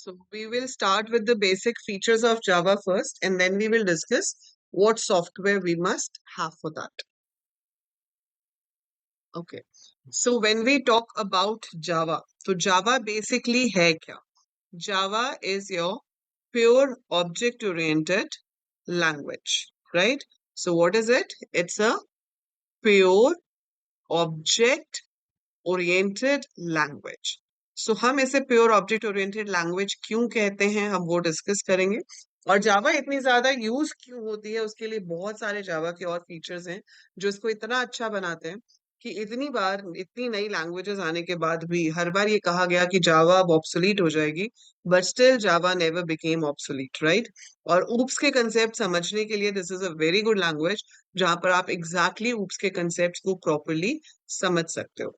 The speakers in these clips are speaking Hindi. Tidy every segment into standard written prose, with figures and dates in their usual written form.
So we will start with the basic features of Java first, and then we will discuss what software we must have for that. Okay. So when we talk about Java, so Java basically hai kya? Java is your pure object-oriented language, right? So what is it? It's a pure object-oriented language. So हम इसे प्योर ऑब्जेक्ट ओरिएंटेड लैंग्वेज क्यों कहते हैं, हम वो डिस्कस करेंगे। और जावा इतनी ज्यादा यूज क्यों होती है, उसके लिए बहुत सारे जावा के और फीचर्स हैं जो इसको इतना अच्छा बनाते हैं कि इतनी बार इतनी नई लैंग्वेजेस आने के बाद भी हर बार ये कहा गया कि जावा अब ऑब्सोलीट हो जाएगी, but still Java never became obsolete, right. और ऊप्स के कंसेप्ट समझने के लिए this is a very good language जहां पर आप एग्जैक्टली ऊप्स के कंसेप्ट को प्रॉपरली समझ सकते हो।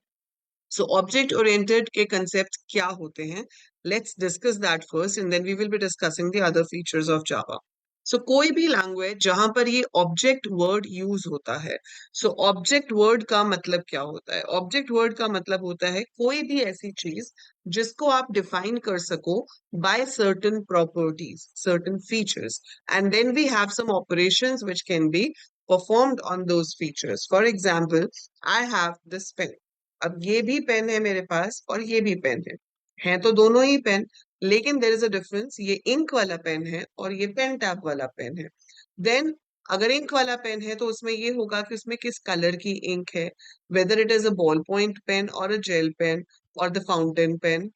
सो ऑब्जेक्ट ओरिएंटेड के कंसेप्ट क्या होते हैं, let's discuss that first and then we will be discussing the other features of Java. So कोई भी लैंग्वेज जहां पर ये ऑब्जेक्ट वर्ड यूज होता है, सो ऑब्जेक्ट वर्ड का मतलब क्या होता है? ऑब्जेक्ट वर्ड का मतलब होता है कोई भी ऐसी चीज जिसको आप डिफाइन कर सको by certain properties, certain features, and then we have some operations which can be performed on those features. For example, I have this pen. अब ये भी पेन है मेरे पास और ये भी पेन है तो दोनों ही पेन, लेकिन देर इज अ डिफरेंस, ये इंक वाला पेन है और ये पेन टैप वाला पेन है। देन अगर इंक वाला पेन है तो उसमें ये होगा कि उसमें किस कलर की इंक है, whether it is a ball point pen और अ जेल पेन और the fountain pen,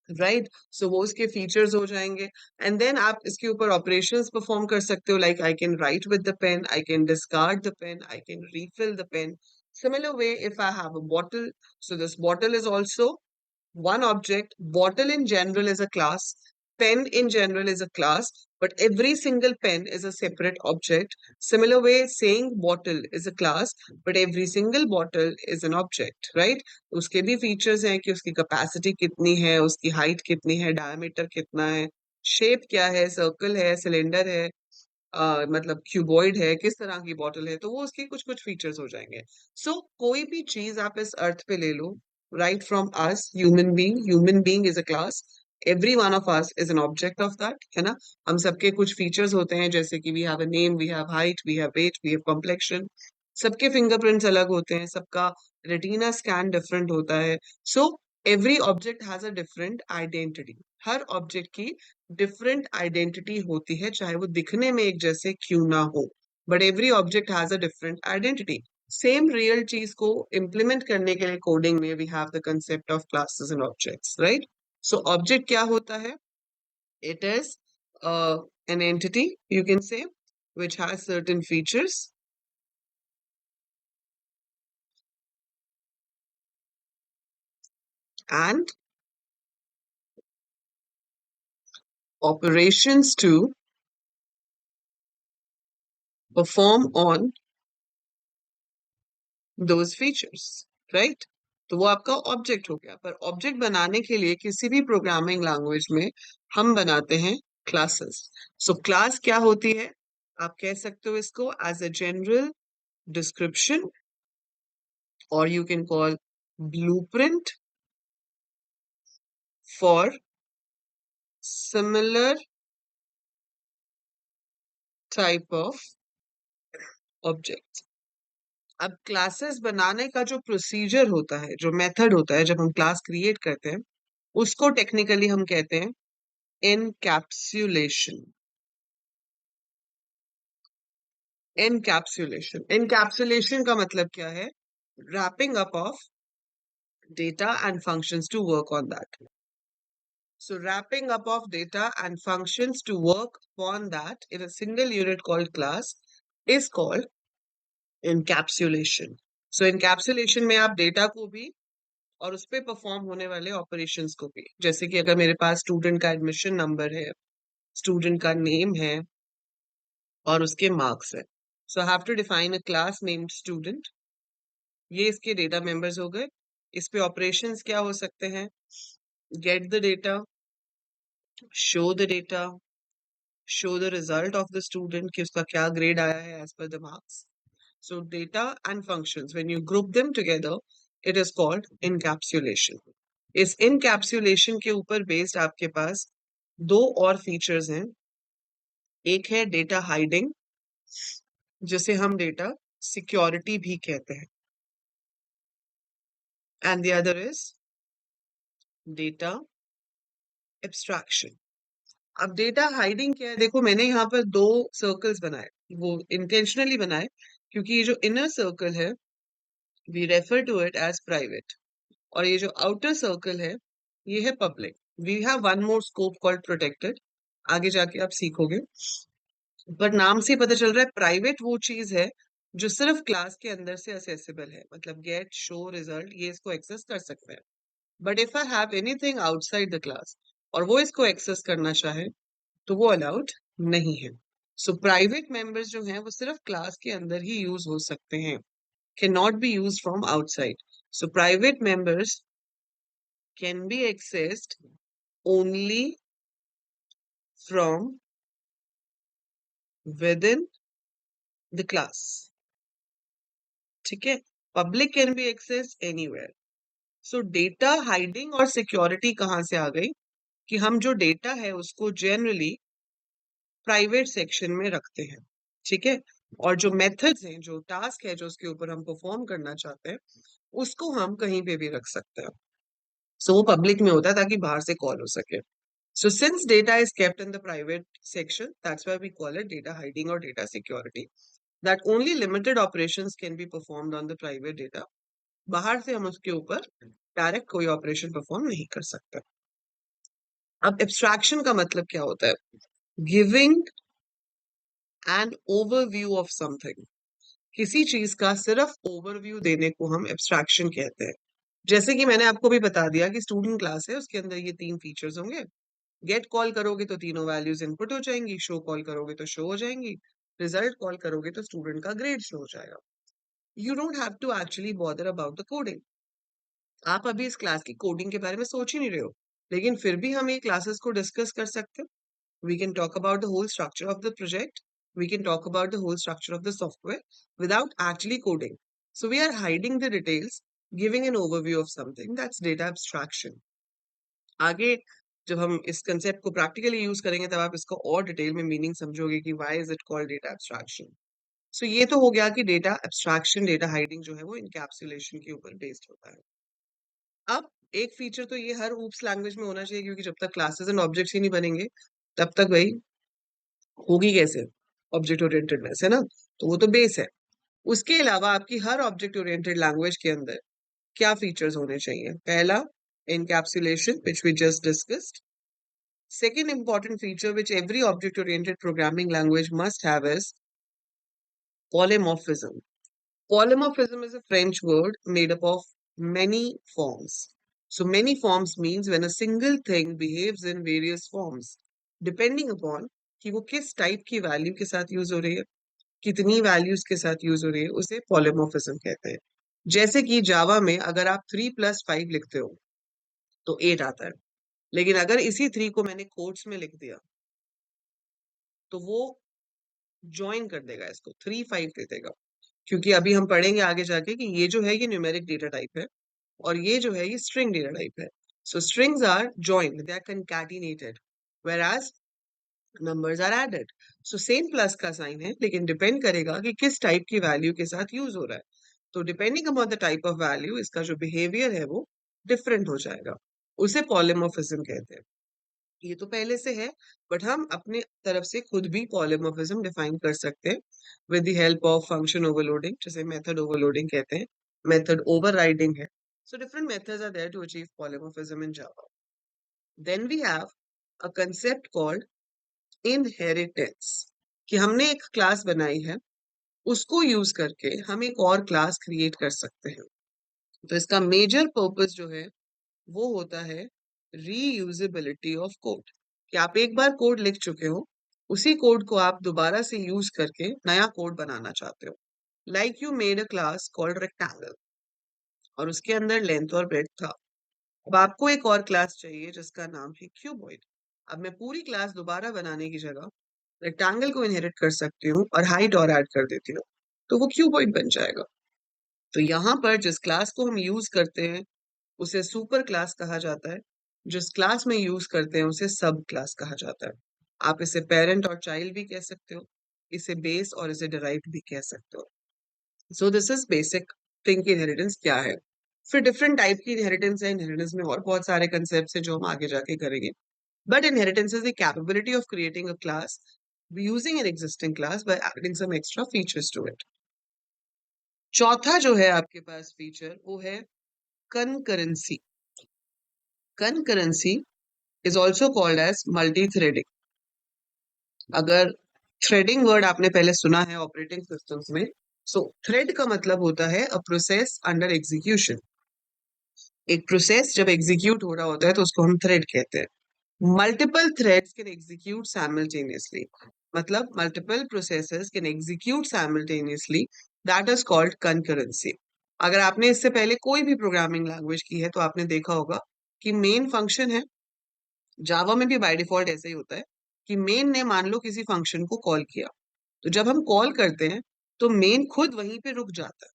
right. So वो उसके फीचर्स हो जाएंगे। एंड देन आप इसके ऊपर ऑपरेशंस परफॉर्म कर सकते हो, like I can write with the pen, I can discard the pen, I can refill the pen. Similar way, if I have a bottle, so this bottle is also one object. Bottle in general is a class, pen in general is a class, but every single pen is a separate object. Similar way, saying bottle is a class, but every single bottle is an object, right? उसके भी फीचर्स हैं कि उसकी कैपेसिटी कितनी है, उसकी हाइट कितनी है, डायमीटर कितना है, शेप क्या है, सर्कल है, सिलेंडर है, मतलब क्यूबॉइड है, किस तरह की बॉटल है, तो वो उसके कुछ कुछ फीचर्स हो जाएंगे। सो कोई भी चीज आप इस अर्थ पे ले लो, right from us, human being is a class, every one of us is an object of that, है ना। हम सबके कुछ फीचर्स होते हैं, जैसे कि we have a name, we have height, we have weight, we have complexion, सबके फिंगरप्रिंट्स अलग होते हैं, सबका रेटिना स्कैन डिफरेंट होता है। So every object has a different identity, her object की डिफरेंट आइडेंटिटी होती है, चाहे वो दिखने में एक जैसे क्यों ना हो, but every object has a different identity. Same real चीज को इम्प्लीमेंट करने के लिए कोडिंग में we have the concept of classes and objects, right. So object क्या होता है? It is an entity, you can say, which has certain features and operations to perform on those features, right? तो वो आपका ऑब्जेक्ट हो गया। पर ऑब्जेक्ट बनाने के लिए किसी भी प्रोग्रामिंग लैंग्वेज में हम बनाते हैं क्लासेस। सो क्लास क्या होती है? आप कह सकते हो इसको एज अ जनरल डिस्क्रिप्शन, और you can call blueprint for similar type of object. अब क्लासेस बनाने का जो प्रोसीजर होता है, जो मेथड होता है जब हम क्लास क्रिएट करते हैं, उसको टेक्निकली हम कहते हैं एनकैप्सुलेशन। एनकैप्सुलेशन का मतलब क्या है? wrapping up of data and functions to work on that. So wrapping up of data and functions to work upon that in a single unit called class is called encapsulation. So encapsulation में आप डेटा को भी और उस पे परफॉर्म होने वाले ऑपरेशंस को भी, जैसे कि अगर मेरे पास स्टूडेंट का एडमिशन नंबर है, स्टूडेंट का नेम है और उसके मार्क्स है, so I have to define a class named student. ये इसके डेटा मेंबर्स हो गए। इस पे ऑपरेशंस क्या हो सकते हैं? Get the data, show the data, show the result of the student कि उसका क्या ग्रेड आया है as per the marks. So data and functions when you group them together, it is called encapsulation. इस इनकैप्सुलेशन के ऊपर बेस्ड आपके पास दो और फीचर्स हैं। एक है डेटा हाइडिंग, जिसे हम डेटा सिक्योरिटी भी कहते हैं, and the other is data abstraction. अब डेटा हाइडिंग क्या है? देखो, मैंने यहाँ पर दो सर्कल्स बनाए, वो इंटेंशनली बनाए, क्योंकि ये जो इनर सर्कल है, we refer to it as private, और ये जो आउटर सर्कल है, ये है public. We have one more scope called protected, आगे जाके आप सीखोगे। पर नाम से पता चल रहा है प्राइवेट वो चीज है जो सिर्फ क्लास के अंदर से असेसिबल है, मतलब गेट, शो, रिजल्ट, ये इसको एक्सेस कर सकते हैं। But if I have anything outside the class और वो इसको एक्सेस करना चाहे, तो वो अलाउड नहीं है। सो प्राइवेट मेंबर्स जो हैं वो सिर्फ क्लास के अंदर ही यूज हो सकते हैं, can not be use from outside. So private members can be accessed only from within the class. ठीक है, public can be access anywhere. So data hiding और सिक्योरिटी कहाँ से आ गई? कि हम जो डेटा है उसको जनरली प्राइवेट सेक्शन में रखते हैं। ठीक है, और जो मेथड्स हैं, जो टास्क है जो उसके ऊपर हम परफॉर्म करना चाहते हैं, उसको हम कहीं पे भी रख सकते हैं। सो वो पब्लिक में होता है ताकि बाहर से कॉल हो सके। So since data is kept in the private section, that's why we call it data hiding or data security. That only limited operations can be performed on the private data. बाहर से हम उसके ऊपर डायरेक्ट कोई ऑपरेशन परफॉर्म नहीं कर सकते। अब एब्स्ट्रैक्शन का मतलब क्या होता है? Giving an overview of something. किसी चीज का सिर्फ ओवरव्यू देने को हम एब्स्ट्रैक्शन कहते हैं। जैसे कि मैंने आपको भी बता दिया कि स्टूडेंट क्लास है, उसके अंदर ये तीन फीचर्स होंगे। गेट कॉल करोगे तो तीनों वैल्यूज इनपुट हो जाएंगी, शो कॉल करोगे तो शो हो जाएंगी, रिजल्ट कॉल करोगे तो स्टूडेंट का ग्रेड शो हो जाएगा। You don't have to actually bother about the coding. आप अभी इस क्लास की कोडिंग के बारे में सोच ही नहीं रहे हो, लेकिन फिर भी हम ये क्लासेस को डिस्कस कर सकते हैं। We can talk about the whole structure of the project. We can talk about the whole structure of the software without actually coding. So we are hiding the details, giving an overview of something. That's data abstraction. आगे जब हम इस कंसेप्ट को प्रैक्टिकली यूज करेंगे तब आप इसको और डिटेल में मीनिंग समझोगे कि why is it called data abstraction. So ये तो हो गया कि डेटा एब्स्ट्रैक्शन, डेटा हाइडिंग जो है वो इनकैप्सुलेशन के ऊपर बेस्ड होता है। अब एक फीचर तो ये हर ऊप्स लैंग्वेज में होना चाहिए, क्योंकि जब तक क्लासेस एंड ऑब्जेक्ट्स ही नहीं बनेंगे तब तक भाई होगी कैसे ऑब्जेक्ट ओरिएंटेडनेस, है ना? तो वो तो बेस है। उसके अलावा आपकी हर ऑब्जेक्ट ओरिएंटेड लैंग्वेज के अंदर क्या फीचर्स होने चाहिए? पहला, encapsulation, which we just discussed. Second important feature which every object oriented programming language must have is polymorphism. Polymorphism is a French word made up of many forms. So many forms means when a single thing behaves in various forms depending upon कि वो किस टाइप की वैल्यू के साथ यूज हो रही है, कितनी वैल्यूज के साथ यूज हो रही है, उसे पॉलीमॉर्फिज्म कहते हैं। जैसे कि जावा में अगर आप 3+5 लिखते हो तो 8 आता है, लेकिन अगर इसी 3 को मैंने कोट्स में लिख दिया तो वो ज्वाइन कर देगा, इसको 3-5 दे देगा। क्योंकि अभी हम पढ़ेंगे आगे जाके कि ये जो है ये न्यूमेरिक डेटा टाइप है और ये जो है ये स्ट्रिंग डेटा टाइप है। So strings are joined, they are concatenated, whereas numbers are added. So same plus का साइन है, लेकिन डिपेंड करेगा कि किस टाइप की वैल्यू के साथ यूज हो रहा है। तो depending upon the type of value इसका जो बिहेवियर है वो डिफरेंट हो जाएगा। उसे पॉलीमॉर्फिज्म कहते हैं। ये तो पहले से है, बट हम अपने तरफ से खुद भी पॉलीमॉर्फिज्म डिफाइन कर सकते हैं with the help of function overloading, जिसे मेथड ओवरलोडिंग कहते हैं, मेथड ओवरराइडिंग है। So different methods are there to achieve polymorphism in Java. Then we have a concept called inheritance, कि हमने एक क्लास बनाई है, उसको यूज करके हम एक और क्लास क्रिएट कर सकते हैं। तो इसका मेजर पर्पस जो है वो होता है रीयूजेबिलिटी ऑफ कोड, कि आप एक बार कोड लिख चुके हो, उसी कोड को आप दोबारा से यूज करके नया कोड बनाना चाहते हो। Like you made a class called rectangle और उसके अंदर लेंथ और ब्रेड्थ था। अब आपको एक और क्लास चाहिए जिसका नाम है क्यूबॉइड। अब मैं पूरी क्लास दोबारा बनाने की जगह रेक्टेंगल को इनहेरिट कर सकती हूँ और हाइट और ऐड कर देती हूँ, तो वो क्यूबॉइड बन जाएगा। तो यहाँ पर जिस क्लास को हम यूज करते हैं उसे सुपर क्लास कहा जाता है, जिस क्लास में यूज करते हैं उसे सब क्लास कहा जाता है। आप इसे पेरेंट और चाइल्ड भी कह सकते हो, इसे बेस और इसे डिराइव्ड भी कह सकते हो। सो दिस इज बेसिक थिंग की इनहेरिटेंस क्या है। फिर डिफरेंट टाइप की इनहेरिटेंस है। इनहेरिटेंस में और बहुत सारे कंसेप्ट है जो हम आगे जाके करेंगे। But inheritance is the capability of creating a class using an existing class by adding some extra features to it. चौथा जो है आपके पास फीचर वो है concurrency. Concurrency is also called as multi-threading. अगर थ्रेडिंग वर्ड आपने पहले सुना है ऑपरेटिंग सिस्टम्स में, सो थ्रेड का मतलब होता है अ प्रोसेस अंडर एग्जीक्यूशन। एक प्रोसेस जब एग्जीक्यूट हो रहा होता है तो उसको हम थ्रेड कहते हैं। Multiple threads can execute simultaneously, मतलब multiple processes can execute simultaneously, that is called concurrency. अगर आपने इससे पहले कोई भी प्रोग्रामिंग लैंग्वेज की है तो आपने देखा होगा कि मेन फंक्शन है। जावा में भी बाय डिफॉल्ट ऐसे ही होता है कि मेन ने मान लो किसी फंक्शन को कॉल किया, तो जब हम कॉल करते हैं तो मेन खुद वहीं पे रुक जाता है।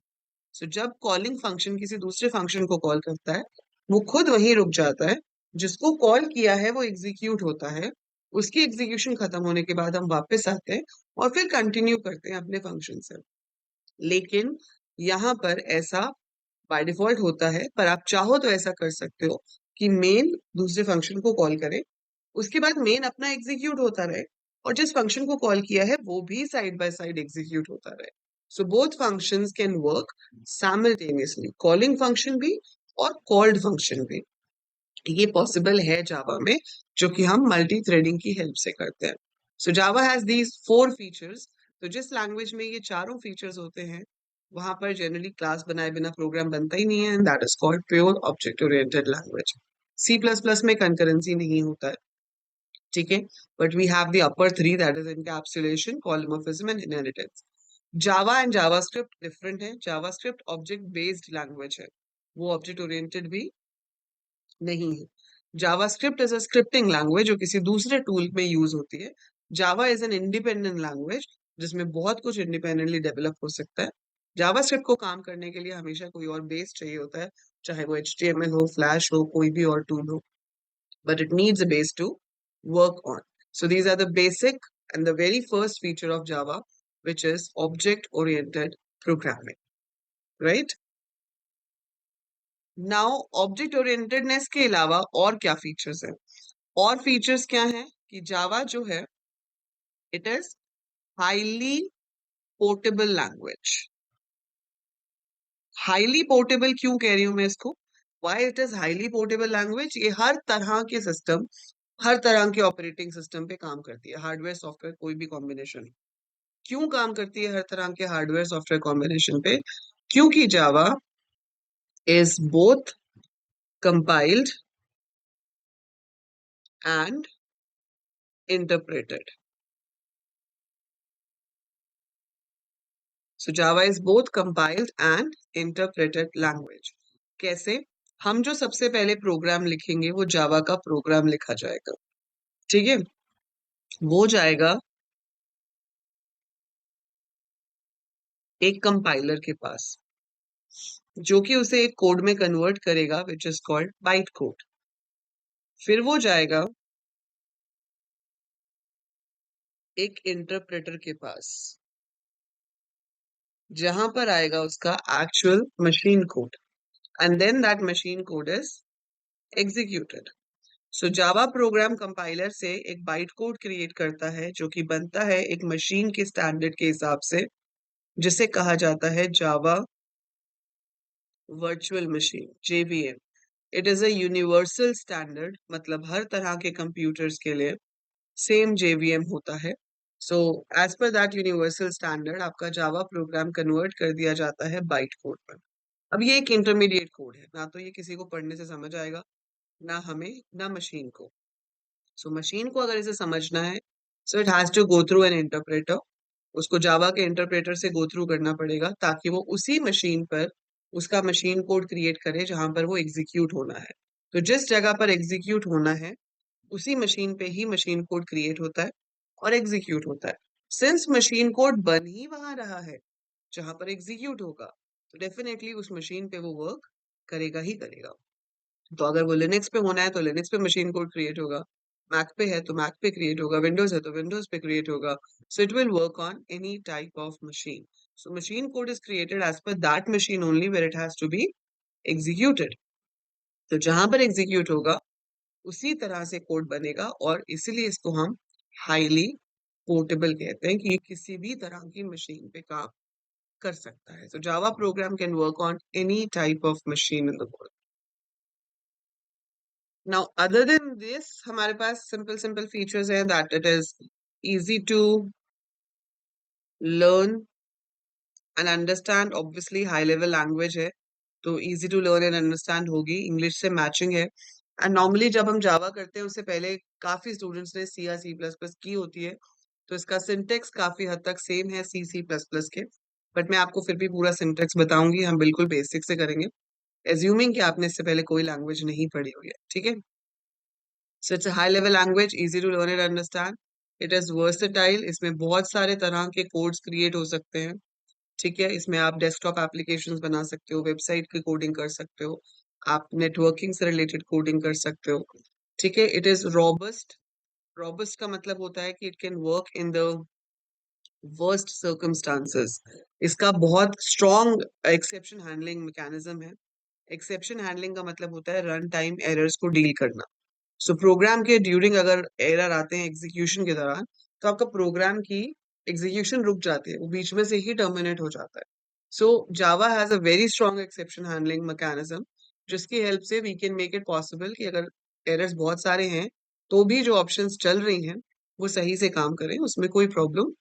सो जब कॉलिंग फंक्शन किसी दूसरे फंक्शन को कॉल करता है, वो खुद वहीं रुक जाता है। जिसको कॉल किया है वो एग्जीक्यूट होता है। उसकी एग्जीक्यूशन खत्म होने के बाद हम वापस आते हैं और फिर कंटिन्यू करते हैं अपने फंक्शन से। लेकिन यहाँ पर ऐसा बाय डिफॉल्ट होता है, पर आप चाहो तो ऐसा कर सकते हो कि मेन दूसरे फंक्शन को कॉल करे, उसके बाद मेन अपना एग्जीक्यूट होता रहे और जिस फंक्शन को कॉल किया है वो भी साइड बाय साइड एग्जीक्यूट होता रहे। So both functions can work simultaneously, calling function भी और कॉल्ड फंक्शन भी। ये पॉसिबल है जावा में, जो कि हम मल्टी थ्रेडिंग की हेल्प से करते हैं। सो जावा हैज दीज 4 फीचर्स। तो जिस लैंग्वेज में ये चारों फीचर्स होते हैं वहां पर जनरली क्लास बनाए बिना प्रोग्राम बनता ही नहीं है, and that is called pure object oriented language. C plus plus में कंकरेंसी नहीं होता है, ठीक है, but we have the upper three, that is encapsulation, polymorphism and inheritance. Java and JavaScript different है। जावास्क्रिप्ट ऑब्जेक्ट बेस्ड लैंग्वेज है, वो ऑब्जेक्ट ओरिएंटेड भी नहीं है। JavaScript is a scripting language जो किसी दूसरे टूल में यूज होती है। Java is an independent language जिसमें बहुत कुछ इंडिपेंडेंटली डेवलप हो सकता है। जावास्क्रिप्ट को काम करने के लिए हमेशा कोई और बेस चाहिए होता है, चाहे वो HTML हो, फ्लैश हो, कोई भी और टूल हो, but it needs a base to work on. So these are the basic and the very first feature of Java, which is object-oriented programming, right? Now, object-orientedness के अलावा और क्या फीचर्स हैं? और फीचर्स क्या हैं कि जावा जो है, it is highly portable language. Highly portable क्यों कह रही हूं मैं इसको? Why it is highly portable language? ये हर तरह के सिस्टम, हर तरह के ऑपरेटिंग सिस्टम पे काम करती है, हार्डवेयर सॉफ्टवेयर कोई भी कॉम्बिनेशन। क्यों काम करती है हर तरह के हार्डवेयर सॉफ्टवेयर कॉम्बिनेशन पे? क्योंकि Java is both compiled and interpreted. So Java is both compiled and interpreted language. कैसे? हम जो सबसे पहले प्रोग्राम लिखेंगे वो जावा का प्रोग्राम लिखा जाएगा, ठीक है, वो जाएगा एक कंपाइलर के पास, जो कि उसे एक कोड में कन्वर्ट करेगा, which is called byte code. फिर वो जाएगा एक इंटरप्रेटर के पास, जहां पर आएगा उसका actual machine code, and then that machine code is executed. So Java program compiler से एक बाइट कोड क्रिएट करता है जो कि बनता है एक मशीन के स्टैंडर्ड के हिसाब से, जिसे कहा जाता है Java virtual machine, JVM। It is a universal standard, मतलब हर तरह के कंप्यूटर्स के लिए सेम JVM होता है। So as per that universal standard आपका जावा प्रोग्राम कन्वर्ट कर दिया जाता है बाइट कोड पर। अब ये एक इंटरमीडिएट कोड है, ना तो ये किसी को पढ़ने से समझ आएगा, ना हमें, ना मशीन को। सो मशीन को अगर इसे समझना है, so it has to go through an interpreter. उसको जावा के इंटरप्रेटर से गो थ्रू करना पड़ेगा ताकि वो उसी मशीन पर उसका मशीन कोड क्रिएट करे जहां पर वो एग्जीक्यूट होना है। तो जिस जगह पर एग्जीक्यूट होना है उसी मशीन पे ही मशीन कोड क्रिएट होता है और एग्जीक्यूट होता है। सिंस मशीन कोड बन ही वहां रहा है जहां पर एग्जीक्यूट होगा, तो डेफिनेटली उस मशीन पे वो वर्क करेगा ही करेगा। तो अगर वो लिनक्स पे होना है तो लिनक्स पे मशीन कोड क्रिएट होगा, मैक पे है तो मैक पे क्रिएट होगा, विंडोज है तो विंडोज पे क्रिएट होगा. So it will work on any type of machine. So machine code is created as per that machine only where it has to be executed. तो जहां पर एग्जीक्यूट होगा उसी तरह से कोड बनेगा, और इसीलिए इसको हम हाईली पोर्टेबल कहते हैं कि ये किसी भी तरह की मशीन पे काम कर सकता है. So Java program can work on any type of machine in the world. Now, other than this, हमारे पास simple features हैं that it is easy to learn and understand. Obviously, high level language है, तो easy to learn and understand होगी. English से matching है. And normally जब हम Java करते हैं उससे पहले काफी students ने C या C++ की होती है, तो इसका सिंटेक्स काफी हद तक सेम है C++ के. बट मैं आपको फिर भी पूरा सिंटेक्स बताऊंगी, हम बिल्कुल बेसिक से करेंगे, एज्यूमिंग कि आपने इससे पहले कोई लैंग्वेज नहीं पढ़ी हुई है. ठीक है. So it's a high level language, easy to learn and understand. It is versatile, इसमें बहुत सारे तरह के कोड्स क्रिएट हो सकते हैं. ठीक है. इसमें आप डेस्कटॉप एप्लीकेशंस बना सकते हो, वेबसाइट की कोडिंग कर सकते हो, आप नेटवर्किंग से रिलेटेड कोडिंग कर सकते हो. ठीक है. It is robust. रॉबस्ट का मतलब होता है कि it can work in the worst circumstances. इसका बहुत स्ट्रॉन्ग एक्सेप्शन हैंडलिंग मैकेनिज्म है. एक्सेप्शन हैंडलिंग का मतलब होता है रन टाइम एरर्स को डील करना. सो प्रोग्राम के ड्यूरिंग अगर एरर आते हैं एग्जीक्यूशन के दौरान, तो आपका प्रोग्राम की एग्जीक्यूशन रुक जाती है, वो बीच में से ही टर्मिनेट हो जाता है. So Java has a very strong exception handling mechanism, जिसकी हेल्प से we can make it possible कि अगर एरर्स बहुत सारे हैं तो भी जो ऑप्शंस चल रही हैं वो सही से काम करें, उसमें कोई प्रॉब्लम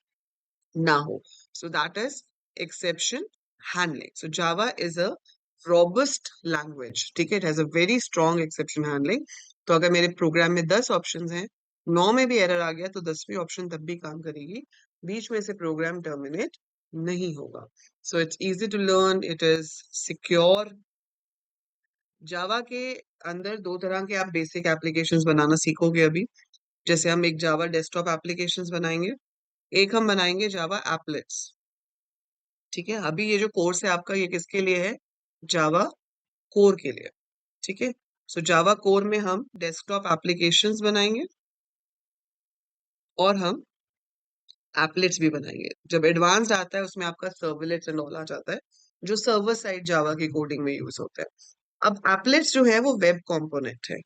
ना हो. So that is exception handling. So Java is a robust language. ठीक है. It has a very strong exception handling. तो अगर मेरे प्रोग्राम में 10 ऑप्शंस हैं, 9 में भी एरर आ गया तो 10वीं ऑप्शन तब भी काम करेगी, बीच में से प्रोग्राम टर्मिनेट नहीं होगा. So it's easy to learn, it is secure. Java के अंदर दो तरह के आप बेसिक एप्लीकेशंस बनाना सीखोगे अभी. जैसे हम एक जावा डेस्कटॉप एप्लीकेशंस बनाएंगे, एक हम बनाएंगे जावा एप्लेट्स. ठीक है. अभी ये जो कोर्स है आपका, ये किसके लिए है? जावा कोर के लिए. ठीक है. सो जावा कोर में हम डेस्कटॉप एप्लीकेशंस बनाएंगे और हम एप्लेट्स भी बनाएंगे. जब एडवांस्ड आता है उसमें आपका सर्वलेट्स एंड ऑल आ जाता है, जो सर्वर साइड जावा की कोडिंग में यूज होता है. अब एप्लेट्स जो है वो वेब कंपोनेंट है,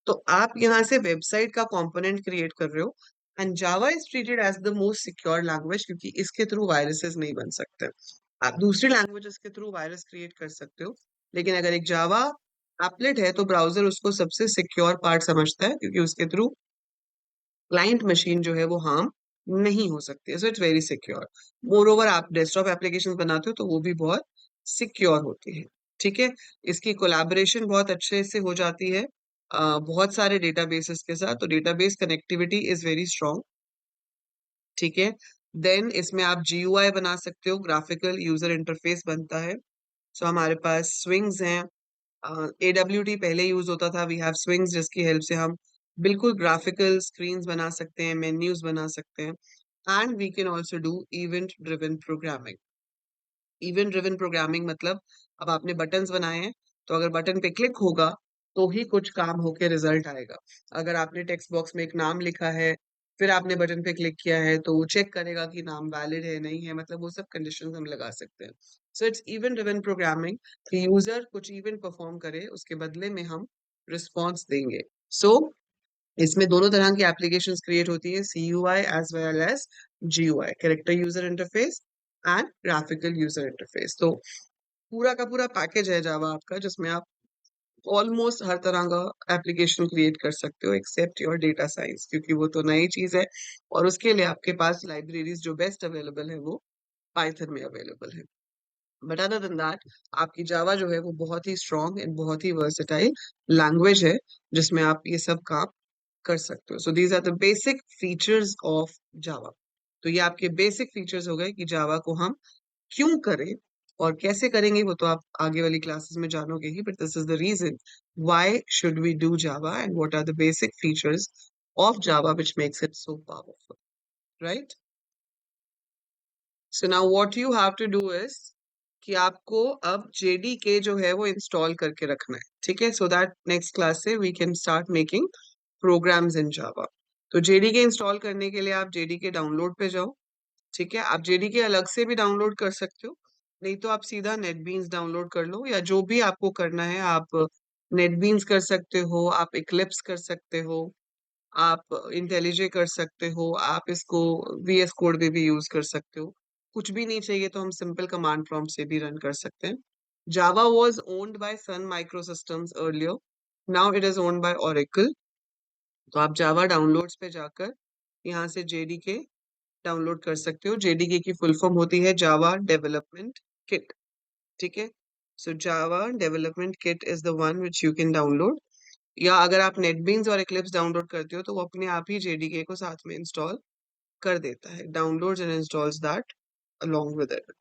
तो आप यहाँ से वेबसाइट का कंपोनेंट क्रिएट कर रहे हो. And Java is treated as the most secure language, क्योंकि इसके थ्रू वायरसेस नहीं बन सकते. आप दूसरी लैंग्वेजेस के थ्रू वायरस क्रिएट कर सकते हो, लेकिन अगर एक जावा एप्लेट है तो ब्राउजर उसको सबसे सिक्योर पार्ट समझता है, क्योंकि उसके थ्रू क्लाइंट मशीन जो है वो हार्म नहीं हो सकती है. So it's very secure. More over आप डेस्कटॉप एप्लीकेशन बनाते हो तो वो भी बहुत सिक्योर होती है. ठीक है. इसकी कोलैबोरेशन बहुत अच्छे से हो जाती है बहुत सारे डेटाबेसेस के साथ, तो database connectivity is very strong. ठीक है. देन इसमें आप GUI बना सकते हो, ग्राफिकल यूजर इंटरफेस बनता है. सो हमारे पास स्विंग्स हैं. AWT पहले यूज होता था, वी हैव स्विंग्स, जिसकी हेल्प से हम बिल्कुल ग्राफिकल स्क्रीन्स बना सकते हैं, मेन्यूज बना सकते हैं. And we can also do event driven programming. Event driven programming मतलब, अब आपने बटन्स बनाए हैं, तो अगर बटन पे क्लिक होगा तो ही कुछ काम होके रिजल्ट आएगा. अगर आपने टेक्स्ट बॉक्स में एक नाम लिखा है, फिर आपने बटन पे क्लिक किया है, तो वो चेक करेगा कि नाम वैलिड है नहीं है, मतलब वो सब कंडीशंस हम लगा सकते हैं. So it's event driven programming, कि यूजर कुछ इवेंट परफॉर्म करे, उसके बदले में हम रिस्पॉन्स देंगे. सो इसमें दोनों तरह की एप्लीकेशंस क्रिएट होती है, CUI as well as GUI, character user interface and graphical user interface. तो पूरा का पूरा पैकेज है जावा आपका, जिसमें आप ऑलमोस्ट हर तरह का एप्लीकेशन क्रिएट कर सकते हो, एक्सेप्ट योर डेटा साइंस, क्योंकि वो तो नई चीज है, और उसके लिए आपके पास लाइब्रेरीज जो बेस्ट अवेलेबल है वो पाइथन में अवेलेबल है. बट अदर देन दैट, आपकी जावा जो है वो बहुत ही स्ट्रॉन्ग एंड बहुत ही वर्सेटाइल लैंग्वेज है, जिसमें आप ये सब काम कर सकते हो. So these are the basic features of Java. तो ये आपके बेसिक फीचर्स हो गए कि जावा को हम क्यों करें और कैसे करेंगे, वो तो आप आगे वाली क्लासेस में जानोगे ही. But this is the reason why should we do Java and what are the basic features of Java which makes it so powerful, right? So now what you have to do is कि आपको अब जेडीके जो है वो इंस्टॉल करके रखना है, ठीक है, सो दैट नेक्स्ट क्लास से we can start making programs in Java. तो जेडीके इंस्टॉल करने के लिए आप जेडीके डाउनलोड पे जाओ, ठीक है। आप जेडीके अलग से भी डाउनलोड कर सकते हो, नहीं तो आप सीधा नेटबीन्स डाउनलोड कर लो, या जो भी आपको करना है आप नेटबीन्स कर सकते हो, आप इक्लिप्स कर सकते हो, आप इंटेलिजे कर सकते हो, आप इसको वीएस कोड में भी यूज कर सकते हो। कुछ भी नहीं चाहिए तो हम सिंपल कमांड प्रॉम्प्ट से भी रन कर सकते हैं। Java was owned by Sun Microsystems earlier, now it is owned by Oracle. तो आप जावा डाउनलोड्स पे जाकर यहाँ से जेडीके डाउनलोड कर सकते हो। जेडीके की फुल फॉर्म होती है जावा डेवलपमेंट किट, ठीक है। So Java development kit is the one which you can download, या अगर आप नेटबीन्स और इक्लिप्स डाउनलोड करते हो तो वो अपने आप ही जेडीके को साथ में इंस्टॉल कर देता है, downloads and installs that along with it,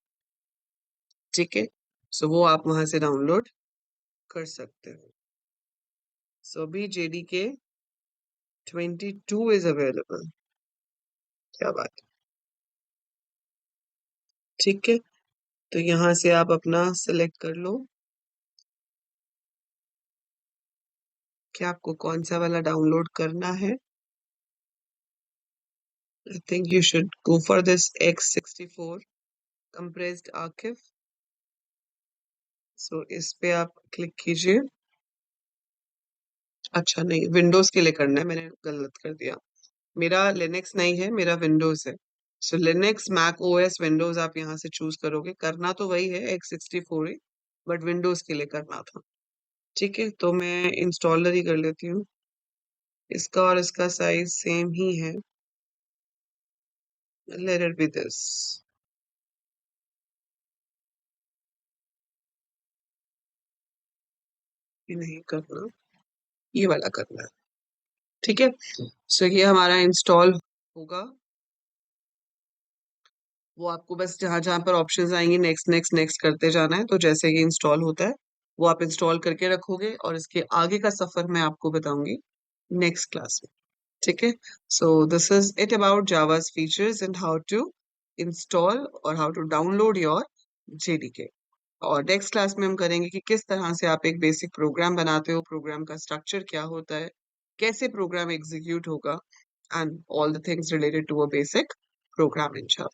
ठीक है। सो वो आप वहां से डाउनलोड कर सकते हो। सो अभी जेडीके 22 इज अवेलेबल, क्या बात है, ठीक है। तो यहाँ से आप अपना सिलेक्ट कर लो कि आपको कौन सा वाला डाउनलोड करना है। I think you should go for this x64 compressed archive. So इस पे आप क्लिक कीजिए। अच्छा नहीं, विंडोज के लिए करना है, मैंने गलत कर दिया। मेरा लिनक्स नहीं है, मेरा विंडोज है। सो लिनक्स, मैक ओएस, विंडोज आप यहाँ से चूज करोगे। करना तो वही है x64 ही, बट विंडोज के लिए करना था, ठीक है। तो मैं इंस्टॉलर ही कर लेती हूँ, इसका और इसका साइज सेम ही है। Let it be this. ये नहीं करना, ये वाला करना है, ठीक है। सो ये हमारा इंस्टॉल होगा। वो आपको बस जहां जहां पर ऑप्शंस आएंगे नेक्स्ट नेक्स्ट नेक्स्ट करते जाना है। तो जैसे ये इंस्टॉल होता है वो आप इंस्टॉल करके रखोगे, और इसके आगे का सफर मैं आपको बताऊंगी नेक्स्ट क्लास में, ठीक है। So this is it about Java's features and how to install और how to download your JDK. और नेक्स्ट क्लास में हम करेंगे कि किस तरह से आप एक बेसिक प्रोग्राम बनाते हो, प्रोग्राम का स्ट्रक्चर क्या होता है, कैसे प्रोग्राम एग्जीक्यूट होगा, and all the things related to a basic program in Java.